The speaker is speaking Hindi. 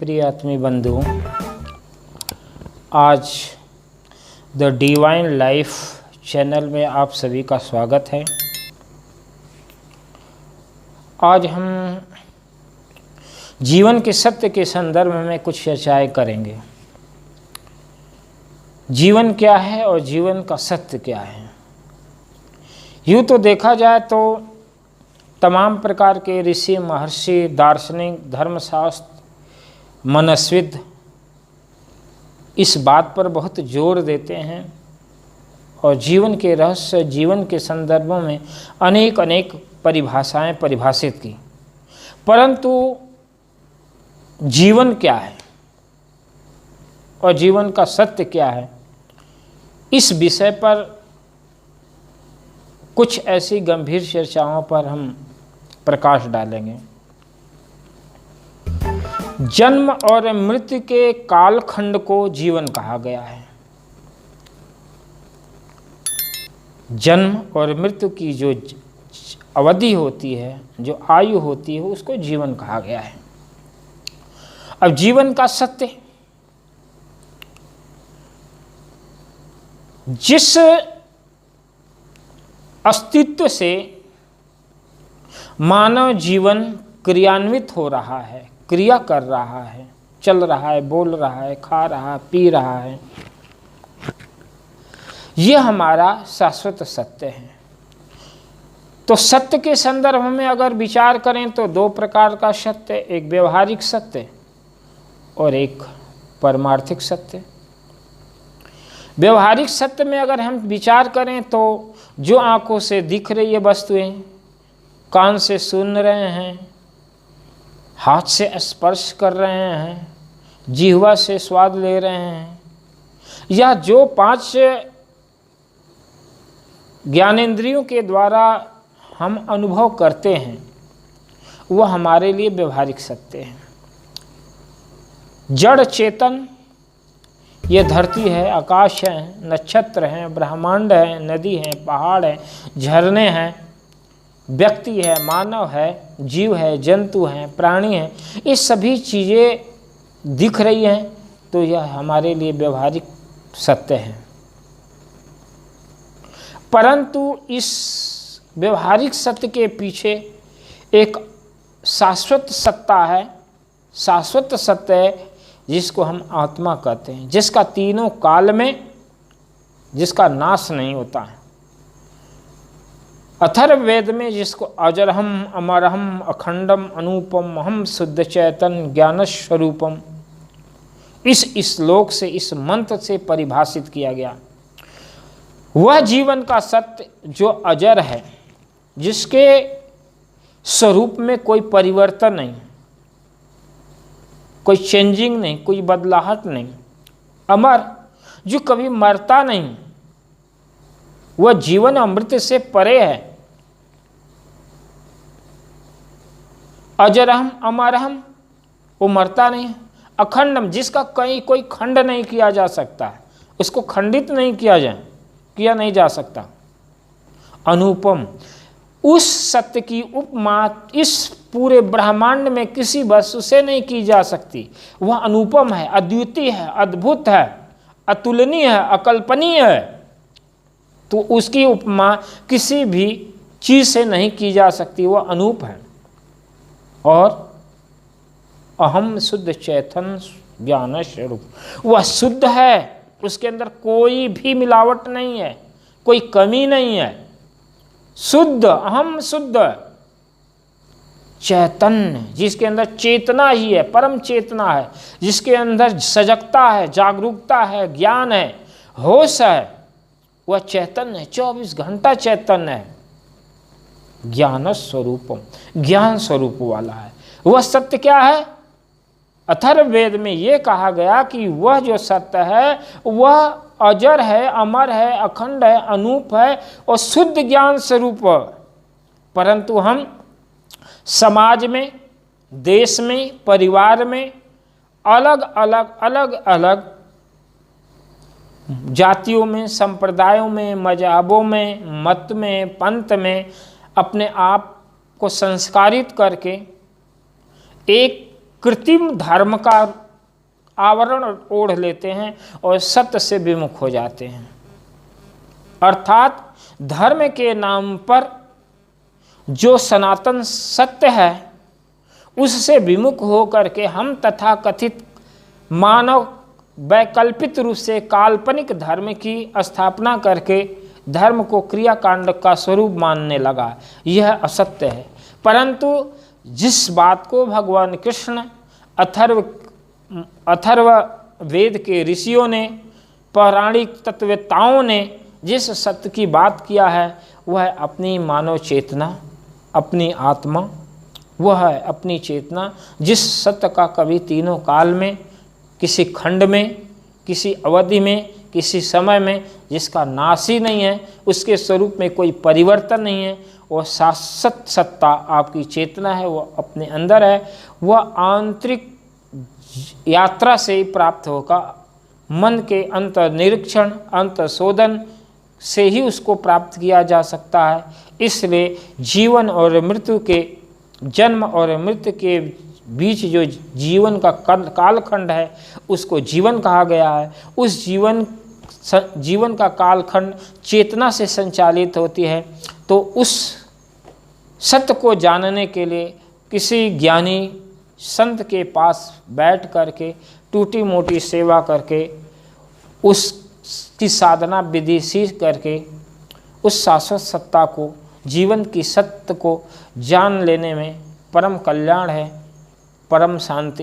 प्रिय आत्मी बंधुओं, आज द डिवाइन लाइफ चैनल में आप सभी का स्वागत है। आज हम जीवन के सत्य के संदर्भ में कुछ चर्चाएं करेंगे। जीवन क्या है और जीवन का सत्य क्या है। यूँ तो देखा जाए तो तमाम प्रकार के ऋषि, महर्षि, दार्शनिक, धर्मशास्त्र, मनस्विद इस बात पर बहुत जोर देते हैं और जीवन के रहस्य, जीवन के संदर्भों में अनेक परिभाषाएं परिभाषित की। परंतु जीवन क्या है और जीवन का सत्य क्या है, इस विषय पर कुछ ऐसी गंभीर चर्चाओं पर हम प्रकाश डालेंगे। जन्म और मृत्यु के कालखंड को जीवन कहा गया है। जन्म और मृत्यु की जो अवधि होती है, जो आयु होती है, उसको जीवन कहा गया है। अब जीवन का सत्य, जिस अस्तित्व से मानव जीवन क्रियान्वित हो रहा है, क्रिया कर रहा है, चल रहा है, बोल रहा है, खा रहा है, पी रहा है, यह हमारा शाश्वत सत्य है। तो सत्य के संदर्भ में अगर विचार करें तो दो प्रकार का सत्य, एक व्यवहारिक सत्य और एक परमार्थिक सत्य। व्यवहारिक सत्य में अगर हम विचार करें तो जो आंखों से दिख रही है वस्तुएं, कान से सुन रहे हैं, हाथ से स्पर्श कर रहे हैं, जिह्वा से स्वाद ले रहे हैं, या जो 5 ज्ञानेंद्रियों के द्वारा हम अनुभव करते हैं, वह हमारे लिए व्यवहारिक सत्य है। जड़ चेतन, ये धरती है, आकाश है, नक्षत्र हैं, ब्रह्मांड है, नदी है, पहाड़ है, झरने हैं, व्यक्ति है, मानव है, जीव है, जंतु हैं, प्राणी हैं, ये सभी चीज़ें दिख रही हैं, तो यह हमारे लिए व्यवहारिक सत्य है। परंतु इस व्यवहारिक सत्य के पीछे एक शाश्वत सत्ता है, शाश्वत सत्य है, जिसको हम आत्मा कहते हैं, जिसका तीनों काल में, जिसका नाश नहीं होता है। अथर्ववेद में जिसको अजरहम, अमरहम, अखंडम, अनुपम, हम शुद्ध चैतन ज्ञान स्वरूपम, इस श्लोक से, इस मंत्र से परिभाषित किया गया। वह जीवन का सत्य जो अजर है, जिसके स्वरूप में कोई परिवर्तन नहीं, कोई चेंजिंग नहीं, कोई बदलाहट नहीं, अमर, जो कभी मरता नहीं, वह जीवन अमृत से परे है। अजरहम, अमरहम, वो मरता नहीं। अखंडम, जिसका कहीं कोई खंड नहीं किया जा सकता, उसको खंडित नहीं किया नहीं जा सकता। अनुपम, उस सत्य की उपमा इस पूरे ब्रह्मांड में किसी वस्तु से नहीं की जा सकती। वह अनुपम है, अद्वितीय है, अद्भुत है, अतुलनीय है, अकल्पनीय है। तो उसकी उपमा किसी भी चीज से नहीं की जा सकती, वह अनूप है। और अहम शुद्ध चैतन ज्ञान स्वरूप, वह शुद्ध है, उसके अंदर कोई भी मिलावट नहीं है, कोई कमी नहीं है। शुद्ध, अहम शुद्ध चैतन्य, जिसके अंदर चेतना ही है, परम चेतना है, जिसके अंदर सजगता है, जागरूकता है, ज्ञान है, होश है, वह चैतन्य है, 24 घंटा चैतन्य है। ज्ञान स्वरूपम, ज्ञान स्वरूप वाला है। वह सत्य क्या है? अथर्ववेद में यह कहा गया कि वह जो सत्य है वह अजर है, अमर है, अखंड है, अनूप है और शुद्ध ज्ञान स्वरूप। परंतु हम समाज में, देश में, परिवार में अलग अलग जातियों में, संप्रदायों में, मजहबों में, मत में, पंथ में अपने आप को संस्कारित करके एक कृत्रिम धर्म का आवरण ओढ़ लेते हैं और सत्य से विमुख हो जाते हैं। अर्थात धर्म के नाम पर जो सनातन सत्य है उससे विमुख होकर के हम तथाकथित मानव वैकल्पिक रूप से काल्पनिक धर्म की स्थापना करके धर्म को क्रियाकांड का स्वरूप मानने लगा। यह असत्य है। परंतु जिस बात को भगवान कृष्ण अथर्व वेद के ऋषियों ने, पौराणिक तत्ववेताओं ने जिस सत्य की बात किया है वह अपनी मानव चेतना, अपनी आत्मा, वह है अपनी चेतना, जिस सत्य का कभी तीनों काल में, किसी खंड में, किसी अवधि में, किसी समय में जिसका नाश ही नहीं है, उसके स्वरूप में कोई परिवर्तन नहीं है, वह शाश्वत सत्ता आपकी चेतना है, वह अपने अंदर है। वह आंतरिक यात्रा से ही प्राप्त होगा। मन के अंतर निरीक्षण, अंतर शोधन से ही उसको प्राप्त किया जा सकता है। इसलिए जीवन और मृत्यु के, जन्म और मृत्यु के बीच जो जीवन का कालखंड है उसको जीवन कहा गया है। उस जीवन का कालखंड चेतना से संचालित होती है। तो उस सत्य को जानने के लिए किसी ज्ञानी संत के पास बैठ करके टूटी मोटी सेवा करके, उसकी साधना विधि सीख करके उस शाश्वत सत्ता को, जीवन की सत्य को जान लेने में परम कल्याण है, परम शांति।